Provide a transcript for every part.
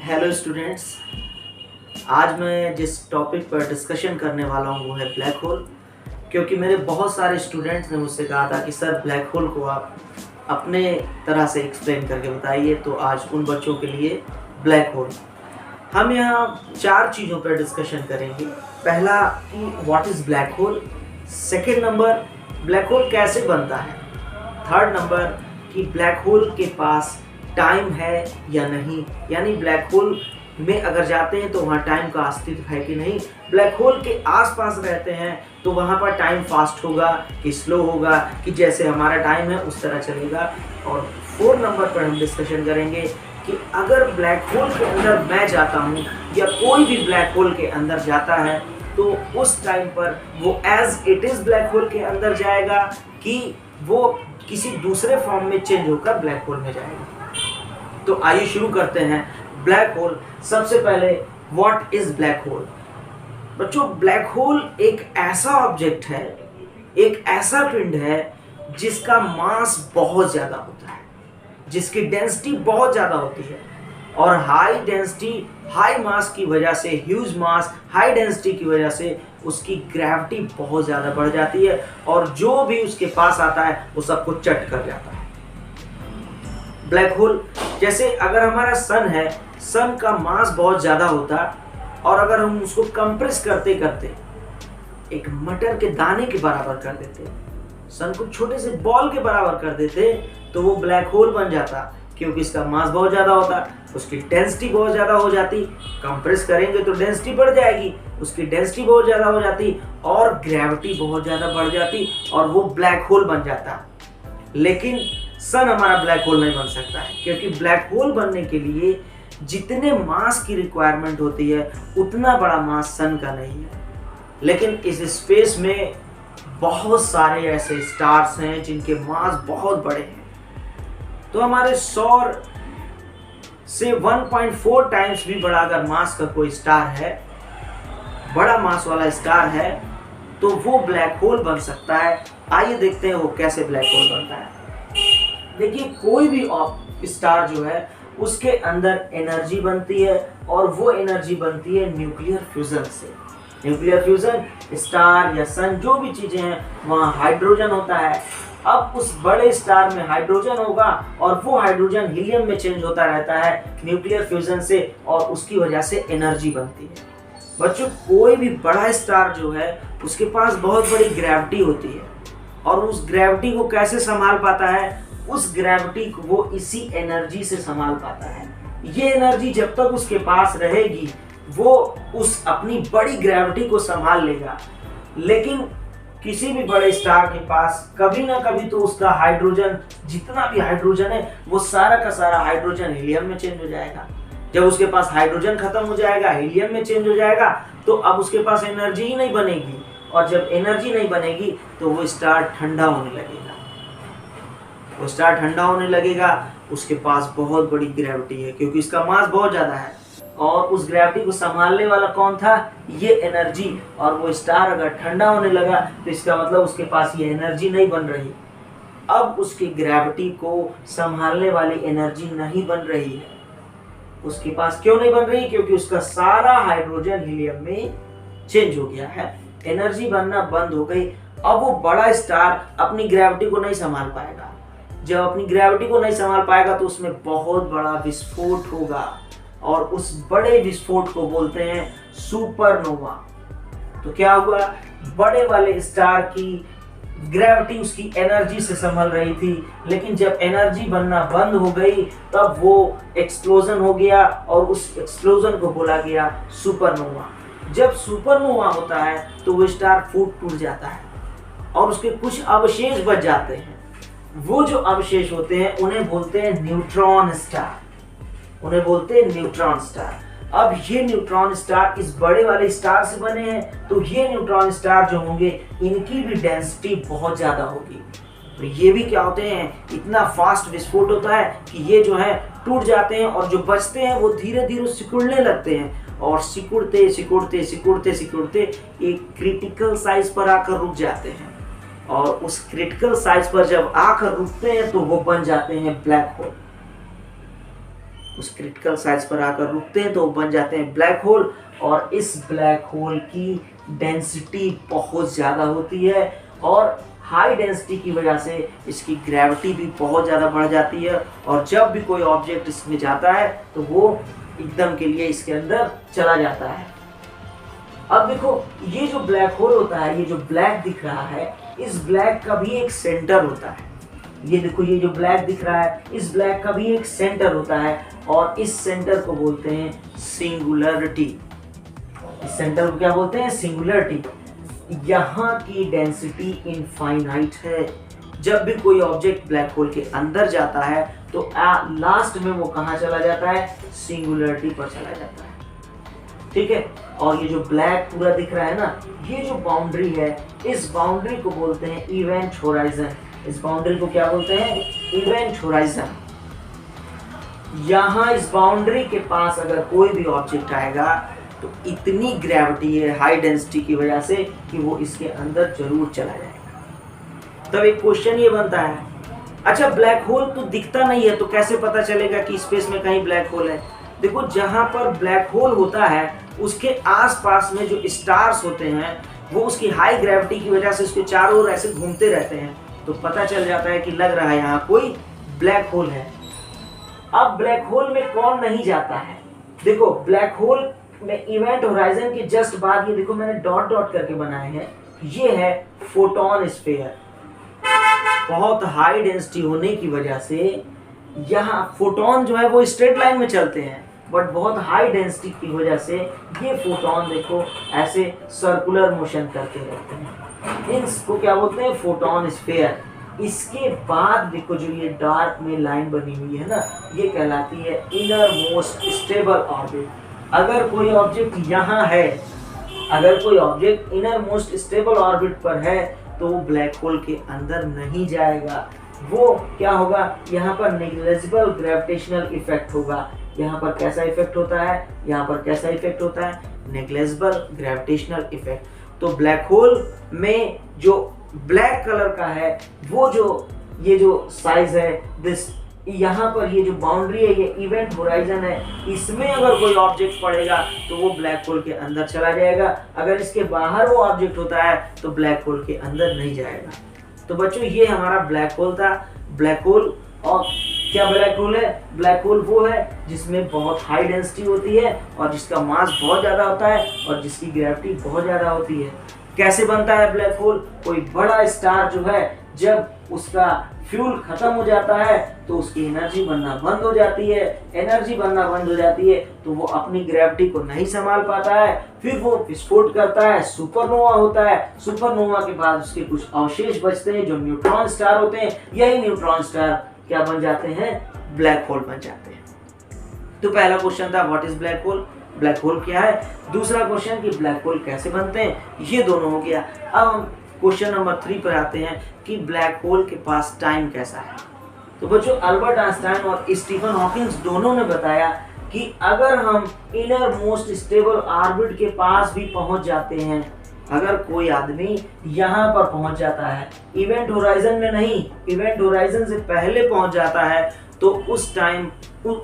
Hello students. आज मैं जिस टॉपिक पर डिस्कशन करने वाला हूँ वो है ब्लैक होल। क्योंकि मेरे बहुत सारे स्टूडेंट्स ने मुझसे कहा था कि सर ब्लैक होल को आप अपने तरह से एक्सप्लेन करके बताइए, तो आज उन बच्चों के लिए ब्लैक होल। हम यहाँ 4 चीज़ों पर डिस्कशन करेंगे। पहला कि what is black whole, second number black hole कैसे बनता है, थर्ड नंबर कि ब्लैक होल के पास टाइम है या नहीं, यानी ब्लैक होल में अगर जाते हैं तो वहाँ टाइम का अस्तित्व है कि नहीं, ब्लैक होल के आसपास रहते हैं तो वहाँ पर टाइम फास्ट होगा कि स्लो होगा, कि जैसे हमारा टाइम है उस तरह चलेगा। और 4 नंबर पर हम डिस्कशन करेंगे कि अगर ब्लैक होल के अंदर मैं जाता हूँ या कोई भी ब्लैक होल के अंदर जाता है तो उस टाइम पर वो as it is black hole के अंदर जाएगा कि वो किसी दूसरे फॉर्म में चेंज होकर ब्लैक होल में जाएगा। तो आइए शुरू करते हैं। ब्लैक होल, सबसे पहले व्हाट इज ब्लैक होल। बच्चों, ब्लैक होल एक ऐसा ऑब्जेक्ट है, एक ऐसा पिंड है जिसका मास बहुत ज़्यादा होता है, जिसकी डेंसिटी बहुत ज़्यादा होती है, और हाई डेंसिटी हाई मास की वजह से, ह्यूज मास हाई डेंसिटी की वजह से उसकी ग्रेविटी बहुत ज़्यादा बढ़ जाती है और जो भी उसके पास आता है वो सबको चट कर जाता है। ब्लैक होल जैसे अगर हमारा सन है, सन का मास बहुत ज़्यादा होता है और अगर हम उसको कंप्रेस करते करते एक मटर के दाने के बराबर कर देते, सन को छोटे से बॉल के बराबर कर देते, तो वो ब्लैक होल बन जाता। क्योंकि इसका मास बहुत ज़्यादा होता, उसकी डेंसिटी बहुत ज़्यादा हो जाती, कंप्रेस करेंगे तो डेंसिटी बढ़ जाएगी, उसकी डेंसिटी बहुत ज़्यादा हो जाती और ग्रेविटी बहुत ज़्यादा बढ़ जाती और वो ब्लैक होल बन जाता। लेकिन सन हमारा ब्लैक होल नहीं बन सकता है, क्योंकि ब्लैक होल बनने के लिए जितने मास की रिक्वायरमेंट होती है उतना बड़ा मास सन का नहीं है। लेकिन इस स्पेस में बहुत सारे ऐसे स्टार्स हैं जिनके मास बहुत बड़े हैं। तो हमारे सौर से 1.4 टाइम्स भी बड़ा अगर मास का कोई स्टार है, बड़ा मास वाला स्टार है, तो वो ब्लैक होल बन सकता है। आइए देखते हैं वो कैसे ब्लैक होल बनता है। देखिए, कोई भी स्टार जो है उसके अंदर एनर्जी बनती है और वो एनर्जी बनती है न्यूक्लियर फ्यूजन से। न्यूक्लियर फ्यूजन, स्टार या सन जो भी चीजें हैं वहाँ हाइड्रोजन होता है। अब उस बड़े स्टार में हाइड्रोजन होगा और वो हाइड्रोजन हीलियम में चेंज होता रहता है न्यूक्लियर फ्यूजन से, और उसकी वजह से एनर्जी बनती है। बच्चों, कोई भी बड़ा स्टार जो है उसके पास बहुत बड़ी ग्रेविटी होती है और उस ग्रेविटी को कैसे संभाल पाता है, उस ग्रेविटी को वो इसी एनर्जी से संभाल पाता है। ये एनर्जी जब तक उसके पास रहेगी वो उस अपनी बड़ी ग्रेविटी को संभाल लेगा। लेकिन किसी भी बड़े स्टार के पास कभी ना कभी तो उसका हाइड्रोजन, जितना भी हाइड्रोजन है वो सारा का सारा हाइड्रोजन हीलियम में चेंज हो जाएगा। जब उसके पास हाइड्रोजन खत्म हो जाएगा, हीलियम में चेंज हो जाएगा, तो अब उसके पास एनर्जी ही नहीं बनेगी, और जब एनर्जी नहीं बनेगी तो वो स्टार ठंडा होने लगेगा। वो स्टार ठंडा होने लगेगा, उसके पास बहुत बड़ी ग्रेविटी है क्योंकि इसका मास बहुत ज़्यादा है, और उस ग्रेविटी को संभालने वाला कौन था, ये एनर्जी। और वो स्टार अगर ठंडा होने लगा तो इसका मतलब उसके पास ये एनर्जी नहीं बन रही। अब उसकी ग्रेविटी को संभालने वाली एनर्जी नहीं बन रही है। उसके पास क्यों नहीं बन रही, क्योंकि उसका सारा हाइड्रोजन हीलियम में चेंज हो गया है, एनर्जी बनना बंद हो गई। अब वो बड़ा स्टार अपनी ग्रेविटी को नहीं संभाल पाएगा। जब अपनी ग्रेविटी को नहीं संभाल पाएगा तो उसमें बहुत बड़ा विस्फोट होगा, और उस बड़े विस्फोट को बोलते हैं सुपरनोवा। तो क्या हुआ, बड़े वाले स्टार की ग्रेविटी उसकी एनर्जी से संभल रही थी, लेकिन जब एनर्जी बनना बंद हो गई तब वो एक्सप्लोजन हो गया और उस एक्सप्लोजन को बोला गया सुपरनोवा। जब सुपरनोवा होता है तो वो स्टार टूट जाता है और उसके कुछ अवशेष बच जाते हैं। वो जो अवशेष होते हैं उन्हें बोलते हैं न्यूट्रॉन स्टार, उन्हें बोलते हैं न्यूट्रॉन स्टार। अब ये न्यूट्रॉन स्टार इस बड़े वाले स्टार से बने हैं, तो ये न्यूट्रॉन स्टार जो होंगे इनकी भी डेंसिटी बहुत ज्यादा होगी। तो ये भी क्या होते हैं, इतना फास्ट विस्फोट होता है कि ये जो है टूट जाते हैं, और जो बचते हैं वो धीरे धीरे सिकुड़ने लगते हैं, और सिकुड़ते सिकुड़ते सिकुड़ते सिकुड़ते एक क्रिटिकल साइज पर आकर रुक जाते हैं, और उस क्रिटिकल साइज पर जब आकर रुकते हैं तो वो बन जाते हैं ब्लैक होल। उस क्रिटिकल साइज पर आकर रुकते हैं तो बन जाते हैं ब्लैक होल। और इस ब्लैक होल की डेंसिटी बहुत ज़्यादा होती है और हाई डेंसिटी की वजह से इसकी ग्रेविटी भी बहुत ज़्यादा बढ़ जाती है और जब भी कोई ऑब्जेक्ट इसमें जाता है तो वो एकदम के लिए इसके अंदर चला जाता है। अब देखो ये जो ब्लैक होल होता है, ये जो ब्लैक दिख रहा है, इस ब्लैक का भी एक सेंटर होता है। ये देखो ये जो ब्लैक दिख रहा है, इस ब्लैक का भी एक सेंटर होता है और इस सेंटर को बोलते हैं सिंगुलरिटी। इस सेंटर को क्या बोलते हैं? सिंगुलरिटी। यहाँ की डेंसिटी इनफाइनाइट है। जब भी कोई ऑब्जेक्ट ब्लैक होल के अंदर जाता है तो लास्ट में वो कहाँ चला जाता है? सिंगुलरिटी पर चला जाता है। ठीक है। और ये जो ब्लैक पूरा दिख रहा है ना, ये जो बाउंड्री है, इस बाउंड्री को बोलते हैं इवेंट होराइजन। इस बाउंड्री को क्या बोलते हैं? Event horizon. यहाँ इस बाउंड्री के पास अगर कोई भी ऑब्जेक्ट आएगा तो इतनी ग्रेविटी है हाई डेंसिटी की वजह से कि वो इसके अंदर जरूर चला जाएगा। तब एक क्वेश्चन ये बनता है, अच्छा ब्लैक होल तो दिखता नहीं है तो कैसे पता चलेगा कि स्पेस में कहीं ब्लैक होल है? देखो जहां पर ब्लैक होल होता है उसके आसपास में जो स्टार्स होते हैं वो उसकी हाई ग्रेविटी की वजह से उसके चारों ओर ऐसे घूमते रहते हैं तो पता चल जाता है कि लग रहा है यहाँ कोई ब्लैक होल है। अब ब्लैक होल में कौन नहीं जाता है? देखो ब्लैक होल में इवेंट होराइजन के जस्ट बाद ये देखो मैंने डॉट डॉट करके बनाए हैं, ये है फोटोन स्फीयर। बहुत हाई डेंसिटी होने की वजह से यहाँ फोटोन जो है वो स्ट्रेट लाइन में चलते हैं, बट बहुत हाई डेंसिटी की वजह से ये फोटोन देखो ऐसे सर्कुलर मोशन करते रहते हैं। इनको क्या बोलते हैं? Photon sphere. इसके बाद देखो जो ये डार्क में लाइन बनी हुई है ना, ये कहलाती है इनर मोस्ट स्टेबल ऑर्बिट। अगर कोई ऑब्जेक्ट यहाँ है, अगर कोई object inner most stable orbit पर है तो वो ब्लैक होल के अंदर नहीं जाएगा। वो क्या होगा? यहाँ पर नेग्लिजिबल ग्रेविटेशनल इफेक्ट होगा। यहाँ पर कैसा इफेक्ट होता है? यहाँ पर कैसा इफेक्ट होता है? Negligible gravitational effect. तो ब्लैक होल में जो ब्लैक कलर का है वो जो ये जो साइज है दिस, यहाँ पर ये जो बाउंड्री है ये इवेंट होराइजन है, इसमें अगर कोई ऑब्जेक्ट पड़ेगा तो वो ब्लैक होल के अंदर चला जाएगा। अगर इसके बाहर वो ऑब्जेक्ट होता है तो ब्लैक होल के अंदर नहीं जाएगा। तो बच्चों ये हमारा ब्लैक होल था। ब्लैक होल, और क्या ब्लैक होल है? ब्लैक होल वो है जिसमें बहुत हाई डेंसिटी होती है और जिसका मास बहुत ज़्यादा होता है और जिसकी ग्रेविटी बहुत ज़्यादा होती है। कैसे बनता है ब्लैक होल? कोई बड़ा स्टार जो है जब उसका फ्यूल खत्म हो जाता है तो उसकी एनर्जी बनना बंद हो जाती है। एनर्जी बनना बंद हो जाती है तो वो अपनी ग्रेविटी को नहीं संभाल पाता है, फिर वो विस्फोट करता है, सुपरनोवा होता है। सुपरनोवा के बाद उसके कुछ अवशेष बचते हैं जो न्यूट्रॉन स्टार होते हैं। यही न्यूट्रॉन स्टार क्या बन जाते हैं? ब्लैक होल बन जाते हैं। तो पहला क्वेश्चन था what is black hole, black hole क्या है। दूसरा क्वेश्चन कि ब्लैक होल कैसे बनते हैं, ये दोनों हो गया। अब हम क्वेश्चन नंबर 3 पर आते हैं कि ब्लैक होल के पास टाइम कैसा है। तो बच्चों अल्बर्ट आइंस्टाइन और स्टीफन हॉकिंग दोनों ने बताया कि अगर हम इनर मोस्ट स्टेबल ऑर्बिट के पास भी पहुंच जाते हैं, अगर कोई आदमी यहाँ पर पहुंच जाता है, इवेंट होराइजन में नहीं, इवेंट होराइजन से पहले पहुंच जाता है, तो उस टाइम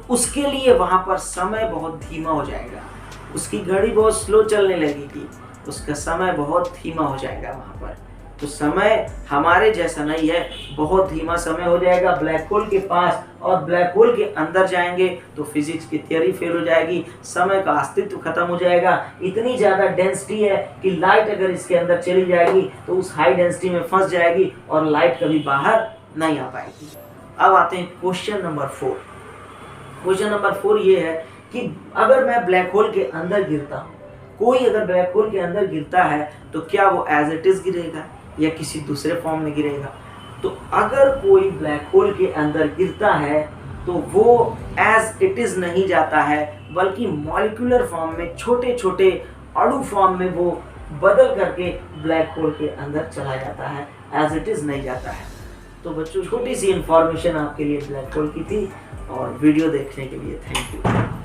उसके लिए वहां पर समय बहुत धीमा हो जाएगा। उसकी घड़ी बहुत स्लो चलने लगेगी, उसका समय बहुत धीमा हो जाएगा वहां पर। तो समय हमारे जैसा नहीं है, बहुत धीमा समय हो जाएगा ब्लैक होल के पास। और ब्लैक होल के अंदर जाएंगे तो फिजिक्स की थ्योरी फेल हो जाएगी, समय का अस्तित्व खत्म हो जाएगा। इतनी ज़्यादा डेंसिटी है कि लाइट अगर इसके अंदर चली जाएगी तो उस हाई डेंसिटी में फंस जाएगी और लाइट कभी बाहर नहीं आ पाएगी। अब आते हैं क्वेश्चन नंबर 4। क्वेश्चन नंबर 4 ये है कि अगर मैं ब्लैक होल के अंदर गिरता हूँ, कोई अगर ब्लैक होल के अंदर गिरता है तो क्या वो एज इट इज गिरेगा या किसी दूसरे फॉर्म में गिरेगा? तो अगर कोई ब्लैक होल के अंदर गिरता है तो वो एज इट इज नहीं जाता है, बल्कि मॉलिक्यूलर फॉर्म में, छोटे छोटे अणु फॉर्म में वो बदल करके ब्लैक होल के अंदर चला जाता है, एज इट इज नहीं जाता है। तो बच्चों छोटी सी इंफॉर्मेशन आपके लिए ब्लैक होल की थी, और वीडियो देखने के लिए थैंक यू।